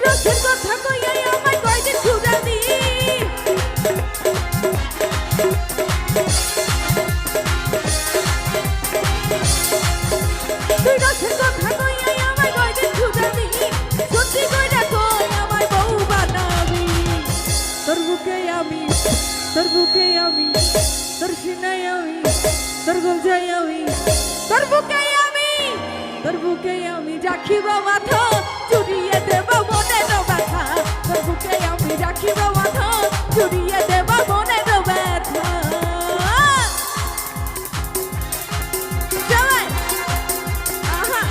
রসের কথা কইয়াই আমায় কয়দিন ঘুরালি তুই রসের কথা কইয়াই আমায় কয়দিন ঘুরালি সত্যি কইরা কই আমায় বউ বানাবি তোর বুকে আমি তোর সিনায় আমি তোর গলজায় আমি তোর বুকে আমি রাখিব মাথা জুড়িয়ে দেব মনের ব্যথা তোর বুকে আমি রাখিব মাথা জুড়িয়ে দেব মনের ব্যথা সবাই আহা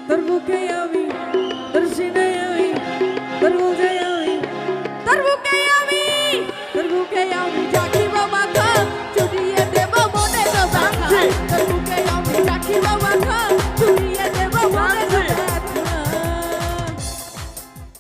তোর বুকে আমি